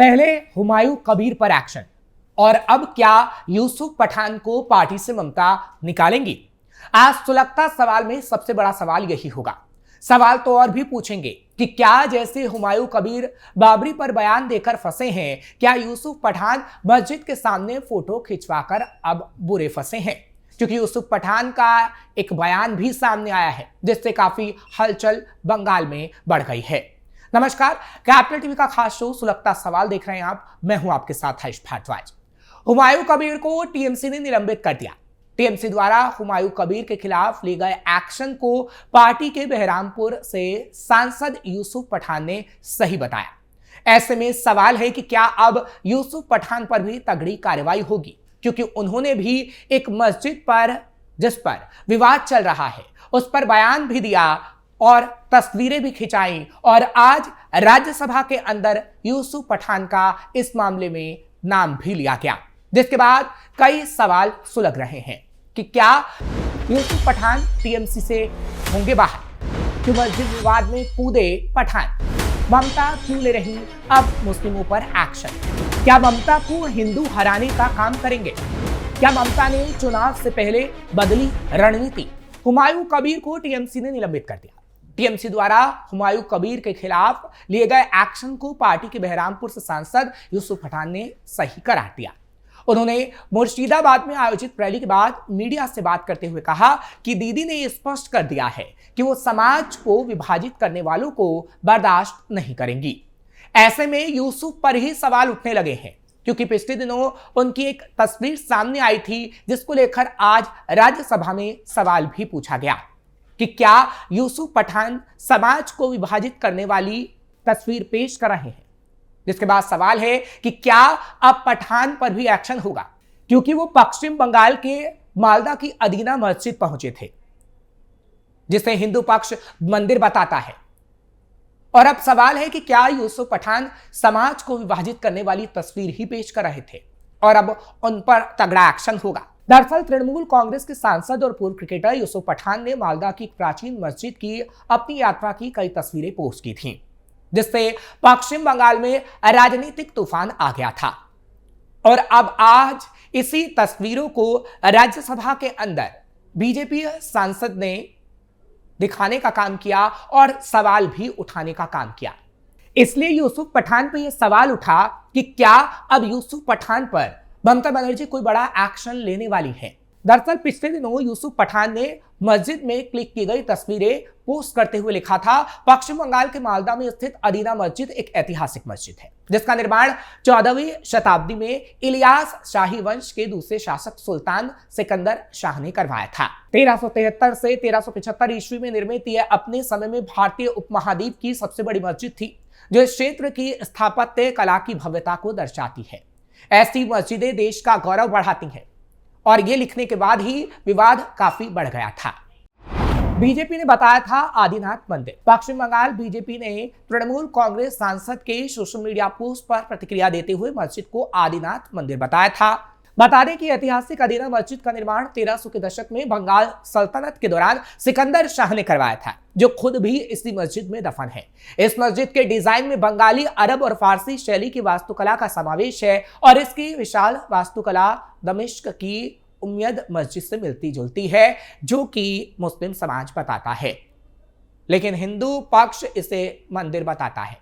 पहले हुमायूं कबीर पर एक्शन और अब क्या यूसुफ पठान को पार्टी से ममता निकालेंगी? आज सुलगता सवाल में सबसे बड़ा सवाल यही होगा। सवाल तो और भी पूछेंगे कि क्या जैसे हुमायूं कबीर बाबरी पर बयान देकर फंसे हैं, क्या यूसुफ पठान मस्जिद के सामने फोटो खिंचवाकर अब बुरे फंसे हैं? क्योंकि यूसुफ पठान का एक बयान भी सामने आया है जिससे काफी हलचल बंगाल में बढ़ गई है। नमस्कार, कैपिटल टीवी का खास शो सुलगता सवाल देख रहे हैं आप। मैं हूं आपके साथ हरीश भारद्वाज। हुमायूं कबीर को टीएमसी ने निलंबित कर दिया। टीएमसी द्वारा हुमायूं कबीर के खिलाफ लिए गए एक्शन को पार्टी के बहरामपुर से सांसद यूसुफ पठान ने सही बताया। ऐसे में सवाल है कि क्या अब यूसुफ पठान पर भी तगड़ी कार्रवाई होगी, क्योंकि उन्होंने भी एक मस्जिद पर जिस पर विवाद चल रहा है उस पर बयान भी दिया और तस्वीरें भी खिंचाई, और आज राज्यसभा के अंदर यूसुफ पठान का इस मामले में नाम भी लिया गया, जिसके बाद कई सवाल सुलग रहे हैं कि क्या यूसुफ पठान टीएमसी से होंगे बाहर? क्यों मस्जिद विवाद में कूदे पठान? ममता क्यों ले रही अब मुस्लिमों पर एक्शन? क्या ममता को हिंदू हराने का काम करेंगे? क्या ममता ने चुनाव से पहले बदली रणनीति? हुमायूं कबीर को टीएमसी ने निलंबित कर दिया। टीएमसी द्वारा हुमायूं कबीर के खिलाफ लिए गए एक्शन को पार्टी के बहरामपुर से सांसद यूसुफ पठान ने सही करार दिया। उन्होंने मुर्शिदाबाद में आयोजित रैली के बाद मीडिया से बात करते हुए कहा कि दीदी ने स्पष्ट कर दिया है कि वो समाज को विभाजित करने वालों को बर्दाश्त नहीं करेंगी। ऐसे में यूसुफ पर ही सवाल उठने लगे हैं, क्योंकि पिछले दिनों उनकी एक तस्वीर सामने आई थी जिसको लेकर आज राज्यसभा में सवाल भी पूछा गया कि क्या यूसुफ पठान समाज को विभाजित करने वाली तस्वीर पेश कर रहे हैं। जिसके बाद सवाल है कि क्या अब पठान पर भी एक्शन होगा, क्योंकि वो पश्चिम बंगाल के मालदा की अदीना मस्जिद पहुंचे थे जिसे हिंदू पक्ष मंदिर बताता है। और अब सवाल है कि क्या यूसुफ पठान समाज को विभाजित करने वाली तस्वीर ही पेश कर रहे थे और अब उन पर तगड़ा एक्शन होगा। दरअसल तृणमूल कांग्रेस के सांसद और पूर्व क्रिकेटर यूसुफ पठान ने मालदा की प्राचीन मस्जिद की अपनी यात्रा की कई तस्वीरें पोस्ट की थीं, जिससे पश्चिम बंगाल में राजनीतिक तूफान आ गया था। और अब आज इसी तस्वीरों को राज्यसभा के अंदर बीजेपी सांसद ने दिखाने का काम किया और सवाल भी उठाने का काम किया। इसलिए यूसुफ पठान पर यह सवाल उठा कि क्या अब यूसुफ पठान पर ममता बनर्जी कोई बड़ा एक्शन लेने वाली है। दरअसल पिछले दिनों यूसुफ पठान ने मस्जिद में क्लिक की गई तस्वीरें पोस्ट करते हुए लिखा था, पश्चिम बंगाल के मालदा में स्थित अदीना मस्जिद एक ऐतिहासिक मस्जिद है जिसका निर्माण 14वीं शताब्दी में इलियास शाही वंश के दूसरे शासक सुल्तान सिकंदर शाह ने करवाया था। 1373 से 1375 ईस्वी में निर्मित यह अपने समय में भारतीय उपमहाद्वीप की सबसे बड़ी मस्जिद थी, जो इस क्षेत्र की स्थापत्य कला की भव्यता को दर्शाती है। ऐसी मस्जिदें देश का गौरव बढ़ाती हैं, और ये लिखने के बाद ही विवाद काफी बढ़ गया था। बीजेपी ने बताया था आदिनाथ मंदिर। पश्चिम बंगाल बीजेपी ने तृणमूल कांग्रेस सांसद के सोशल मीडिया पोस्ट पर प्रतिक्रिया देते हुए मस्जिद को आदिनाथ मंदिर बताया था। बता दें कि ऐतिहासिक अदीना मस्जिद का निर्माण 1300 के दशक में बंगाल सल्तनत के दौरान सिकंदर शाह ने करवाया था, जो खुद भी इसी मस्जिद में दफन है। इस मस्जिद के डिजाइन में बंगाली, अरब और फारसी शैली की वास्तुकला का समावेश है, और इसकी विशाल वास्तुकला दमिश्क की उम्मयद मस्जिद से मिलती जुलती है, जो कि मुस्लिम समाज बताता है, लेकिन हिंदू पक्ष इसे मंदिर बताता है।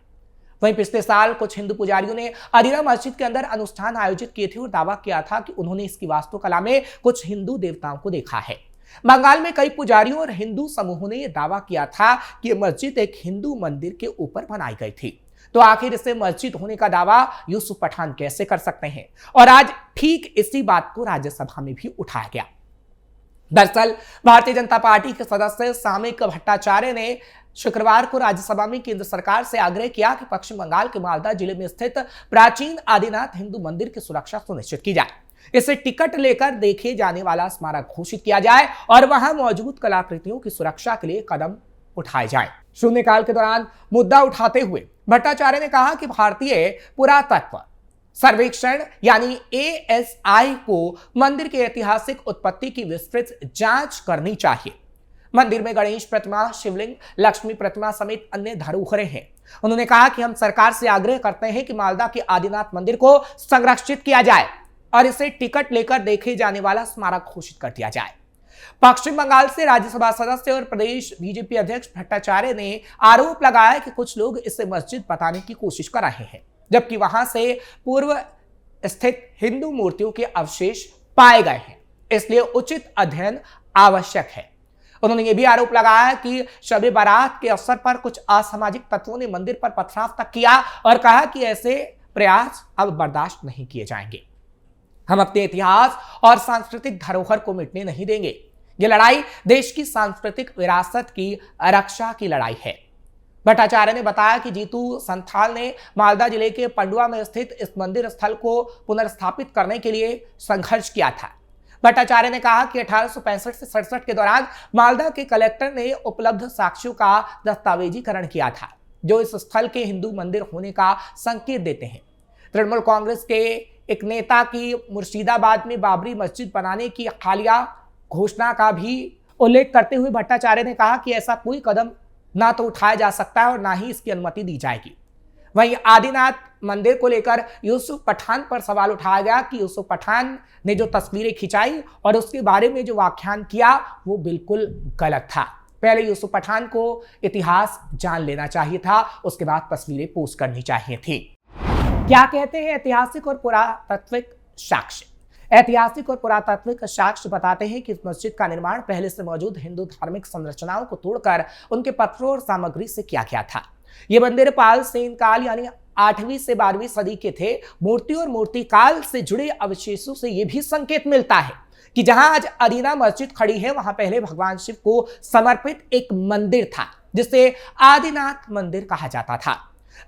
वहीं पिछले साल कुछ हिंदू पुजारियों ने अदीना मस्जिद के अंदर अनुष्ठान आयोजित किए थे और दावा किया था कि उन्होंने इसकी वास्तुकला में कुछ हिंदू देवताओं को देखा है। बंगाल में कई पुजारियों और हिंदू समूहों ने यह दावा किया था कि यह मस्जिद एक हिंदू मंदिर के ऊपर बनाई गई थी। तो आखिर इसे मस्जिद होने का दावा यूसुफ पठान कैसे कर सकते हैं? और आज ठीक इसी बात को राज्यसभा में भी उठाया गया। दरअसल भारतीय जनता पार्टी के सदस्य सामयिक भट्टाचार्य ने शुक्रवार को राज्यसभा में केंद्र सरकार से आग्रह किया कि पश्चिम बंगाल के मालदा जिले में स्थित प्राचीन आदिनाथ हिंदू मंदिर की सुरक्षा सुनिश्चित की जाए, इसे टिकट लेकर देखे जाने वाला स्मारक घोषित किया जाए और वहां मौजूद कलाकृतियों की सुरक्षा के लिए कदम उठाए जाए। शून्यकाल के दौरान मुद्दा उठाते हुए भट्टाचार्य ने कहा कि भारतीय पुरातत्व सर्वेक्षण यानी ASI को मंदिर की ऐतिहासिक उत्पत्ति की विस्तृत जांच करनी चाहिए। मंदिर में गणेश प्रतिमा, शिवलिंग, लक्ष्मी प्रतिमा समेत अन्य धरोहरें हैं। उन्होंने कहा कि हम सरकार से आग्रह करते हैं कि मालदा के आदिनाथ मंदिर को संरक्षित किया जाए और इसे टिकट लेकर देखे जाने वाला स्मारक घोषित कर दिया जाए। पश्चिम बंगाल से राज्यसभा सदस्य और प्रदेश बीजेपी अध्यक्ष भट्टाचार्य ने आरोप लगाया कि कुछ लोग इसे मस्जिद बताने की कोशिश कर रहे हैं, जबकि वहां से पूर्व स्थित हिंदू मूर्तियों के अवशेष पाए गए हैं, इसलिए उचित अध्ययन आवश्यक है। उन्होंने यह भी आरोप लगाया कि शब-ए बारात के अवसर पर कुछ असामाजिक तत्वों ने मंदिर पर पथराव तक किया और कहा कि ऐसे प्रयास अब बर्दाश्त नहीं किए जाएंगे। हम अपने इतिहास और सांस्कृतिक धरोहर को मिटने नहीं देंगे। यह लड़ाई देश की सांस्कृतिक विरासत की रक्षा की लड़ाई है। भट्टाचार्य ने बताया कि जीतू संथाल ने मालदा जिले के पंडुआ में स्थित इस मंदिर स्थल को पुनर्स्थापित करने के लिए संघर्ष किया था। भट्टाचार्य ने कहा कि 1865 से 67 के दौरान मालदा के कलेक्टर ने उपलब्ध साक्ष्यों का दस्तावेजीकरण किया था, जो इस स्थल के हिंदू मंदिर होने का संकेत देते हैं। तृणमूल कांग्रेस के एक नेता की मुर्शिदाबाद में बाबरी मस्जिद बनाने की हालिया घोषणा का भी उल्लेख करते हुए भट्टाचार्य ने कहा कि ऐसा कोई कदम ना तो उठाया जा सकता है और ना ही इसकी अनुमति दी जाएगी। वहीं आदिनाथ मंदिर को लेकर यूसुफ पठान पर सवाल उठाया गया कि यूसुफ पठान ने जो तस्वीरें खिंचाई और उसके बारे में जो व्याख्यान किया वो बिल्कुल गलत था। पहले यूसुफ पठान को इतिहास जान लेना चाहिए था, उसके बाद तस्वीरें पोस्ट करनी चाहिए थी। क्या कहते हैं ऐतिहासिक और पुरातात्विक साक्ष्य? ऐतिहासिक और पुरातात्विक साक्ष्य बताते हैं कि इस मस्जिद का निर्माण पहले से मौजूद हिंदू धार्मिक संरचनाओं को तोड़कर उनके पत्थरों और सामग्री से किया गया था। ये मंदिर पाल सेन काल यानी 8वीं से 12वीं सदी के थे। मूर्ति और मूर्तिकाल से जुड़े अवशेषों से यह भी संकेत मिलता है कि जहां आज अदीना मस्जिद खड़ी है, वहां पहले भगवान शिव को समर्पित एक मंदिर था, जिसे आदिनाथ मंदिर कहा जाता था।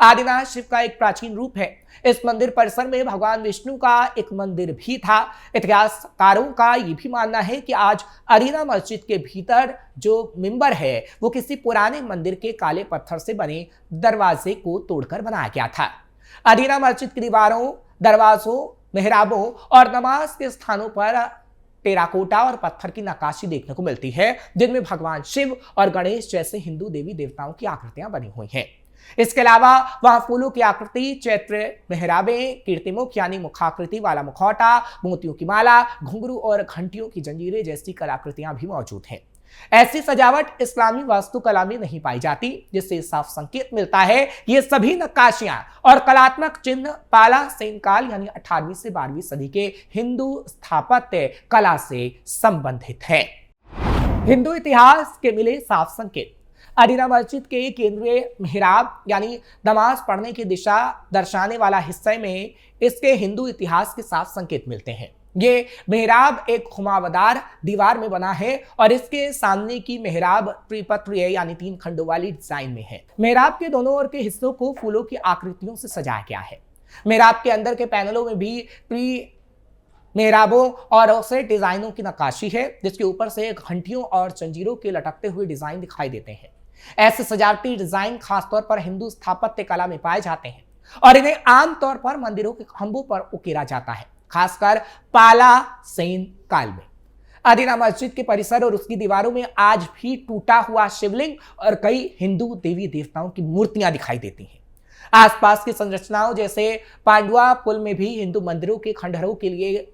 आदिनाथ शिव का एक प्राचीन रूप है। इस मंदिर परिसर में भगवान विष्णु का एक मंदिर भी था। इतिहासकारों का यह भी मानना है कि आज अदीना मस्जिद के भीतर जो मिंबर है वो किसी पुराने मंदिर के काले पत्थर से बने दरवाजे को तोड़कर बनाया गया था। अदीना मस्जिद की दीवारों, दरवाजों, मेहराबों और नमाज के स्थानों पर टेराकोटा और पत्थर की नक्काशी देखने को मिलती है, जिनमें भगवान शिव और गणेश जैसे हिंदू देवी देवताओं की आकृतियां बनी हुई हैं। इसके अलावा वहां फूलों की आकृति, चैत्र मेहराबें, कीर्तिमुख यानी मुखाकृति वाला मुखौटा, मोतियों की माला, घुंघरू और घंटियों की जंजीरें जैसी कलाकृतियां भी मौजूद हैं। ऐसी सजावट इस्लामी वास्तुकला में नहीं पाई जाती, जिससे साफ संकेत मिलता है ये सभी नक्काशियां और कलात्मक चिन्ह पाला सेन काल यानी 18वीं से 12वीं सदी के हिंदू स्थापत्य कला से संबंधित है। हिंदू इतिहास के मिले साफ संकेत। अदीना मस्जिद के केंद्रीय मेहराब यानी नमाज पढ़ने की दिशा दर्शाने वाला हिस्से में इसके हिंदू इतिहास के साफ संकेत मिलते हैं। ये मेहराब एक घुमावदार दीवार में बना है और इसके सामने की मेहराब त्रिपत्रीय यानी 3 खंडों वाली डिजाइन में है। मेहराब के दोनों ओर के हिस्सों को फूलों की आकृतियों से सजाया गया है। मेहराब के अंदर के पैनलों में भी मेहराबों और उसे डिजाइनों की नक्काशी है, जिसके ऊपर से घंटियों और जंजीरों के लटकते हुए डिजाइन दिखाई देते हैं। ऐसे सजावटी डिजाइन खासतौर पर हिंदू स्थापत्य कला में पाए जाते हैं और इन्हें आमतौर पर मंदिरों के खंभों पर उकेरा जाता है, खासकर पाला सेन काल में। अदीना मस्जिद के परिसर और उसकी दीवारों में आज भी टूटा हुआ शिवलिंग और कई हिंदू देवी देवताओं की मूर्तियां दिखाई देती हैं। आसपास की संरचनाओं जैसे पांडुआ पुल में भी हिंदू मंदिरों के खंडहरों के लिए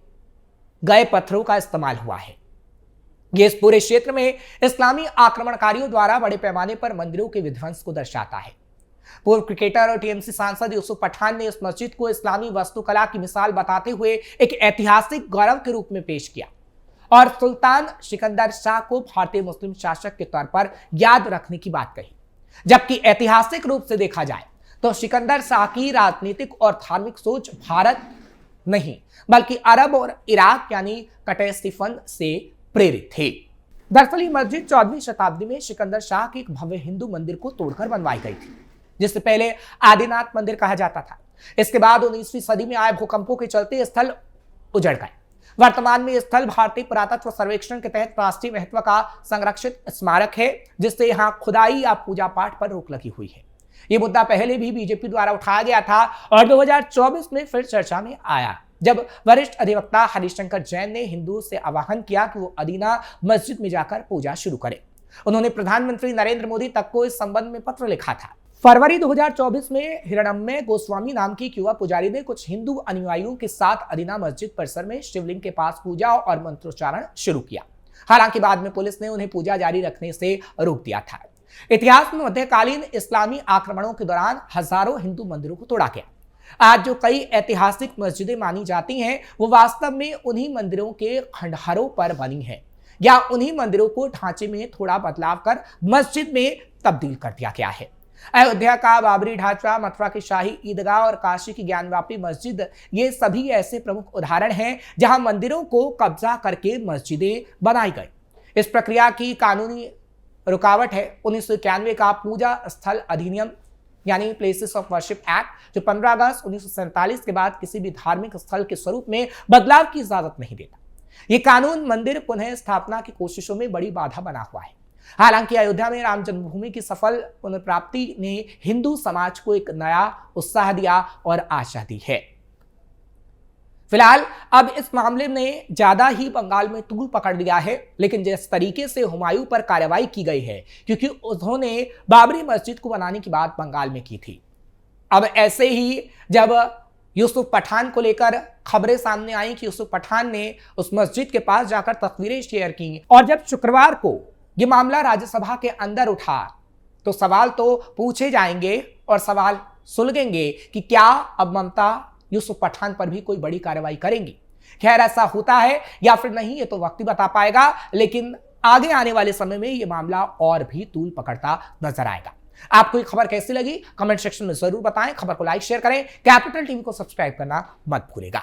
गए पत्थरों का इस्तेमाल हुआ है। यह इस पूरे क्षेत्र में इस्लामी आक्रमणकारियों द्वारा बड़े पैमाने पर मंदिरों के विध्वंस को दर्शाता है। पूर्व क्रिकेटर और टीएमसी सांसद यूसुफ पठान ने इस मस्जिद को इस्लामी वास्तुकला की मिसाल बताते हुए एक ऐतिहासिक गौरव के रूप में पेश किया और सुल्तान सिकंदर शाह को भारतीय मुस्लिम शासक के तौर पर याद रखने की बात कही। जबकि ऐतिहासिक रूप से देखा जाए तो सिकंदर शाह की राजनीतिक और धार्मिक सोच भारत नहीं बल्कि अरब और इराक यानी कटेस्टिफन से प्रेरित थे। दरअसल ये मस्जिद 14वीं शताब्दी में सिकंदर शाह के एक भव्य हिंदू मंदिर को तोड़कर बनवाई गई थी, जिससे पहले आदिनाथ मंदिर कहा जाता था। इसके बाद 19वीं सदी में आए भूकंपों के चलते स्थल उजड़ गए। वर्तमान में स्थल भारतीय पुरातत्व सर्वेक्षण के तहत राष्ट्रीय महत्व का संरक्षित स्मारक है, जिससे यहाँ खुदाई या पूजा पाठ पर रोक लगी हुई है। ये मुद्दा पहले भी बीजेपी द्वारा उठाया गया था और 2024 में फिर चर्चा में आया, जब वरिष्ठ अधिवक्ता हरिशंकर जैन ने हिंदुओं से आह्वान किया कि वो अदीना मस्जिद में जाकर पूजा शुरू करें। उन्होंने प्रधानमंत्री नरेंद्र मोदी तक को इस संबंध में पत्र लिखा था। फरवरी 2024 में हिरण्मय गोस्वामी नाम की युवा पुजारी ने कुछ हिंदू अनुयायियों के साथ अदीना मस्जिद परिसर में शिवलिंग के पास पूजा और मंत्रोच्चारण शुरू किया। हालांकि बाद में पुलिस ने उन्हें पूजा जारी रखने से रोक दिया था। इतिहास में मध्यकालीन इस्लामी आक्रमणों के दौरान हजारों हिंदू मंदिरों को तोड़ा गया। आज जो कई ऐतिहासिक मस्जिदें मानी जाती हैं, वो वास्तव में उन्हीं मंदिरों के खंडहरों पर बनी हैं या उन्हीं मंदिरों को ढांचे में थोड़ा बदलाव कर मस्जिद में तब्दील कर दिया गया है। अयोध्या का बाबरी ढांचा, मथुरा की शाही ईदगाह और काशी की ज्ञानवापी मस्जिद, ये सभी ऐसे प्रमुख उदाहरण हैं जहां मंदिरों को कब्जा करके मस्जिदें बनाई गई। इस प्रक्रिया की कानूनी रुकावट है 1991 का पूजा स्थल अधिनियम यानी प्लेसेस ऑफ वर्शिप एक्ट, जो 15 अगस्त 1947 के बाद किसी भी धार्मिक स्थल के स्वरूप में बदलाव की इजाजत नहीं देता। यह कानून मंदिर पुनः स्थापना की कोशिशों में बड़ी बाधा बना हुआ है। हालांकि अयोध्या में राम जन्मभूमि की सफल पुनर्प्राप्ति ने हिंदू समाज को एक नया उत्साह दिया और आशा दी है। फिलहाल अब इस मामले में ज्यादा ही बंगाल में तूल पकड़ लिया है, लेकिन जिस तरीके से हुमायूं पर कार्रवाई की गई है, क्योंकि उन्होंने बाबरी मस्जिद को बनाने की बात बंगाल में की थी। अब ऐसे ही जब यूसुफ पठान को लेकर खबरें सामने आई कि यूसुफ पठान ने उस मस्जिद के पास जाकर तस्वीरें शेयर की, और जब शुक्रवार को यह मामला राज्यसभा के अंदर उठा, तो सवाल तो पूछे जाएंगे और सवाल सुलगेंगे कि क्या अब ममता यूसुफ पठान पर भी कोई बड़ी कार्रवाई करेंगी। खैर, ऐसा होता है या फिर नहीं, ये तो वक्त ही बता पाएगा, लेकिन आगे आने वाले समय में यह मामला और भी तूल पकड़ता नजर आएगा। आपको ये खबर कैसी लगी कमेंट सेक्शन में जरूर बताएं। खबर को लाइक शेयर करें। कैपिटल टीवी को सब्सक्राइब करना मत भूलिएगा।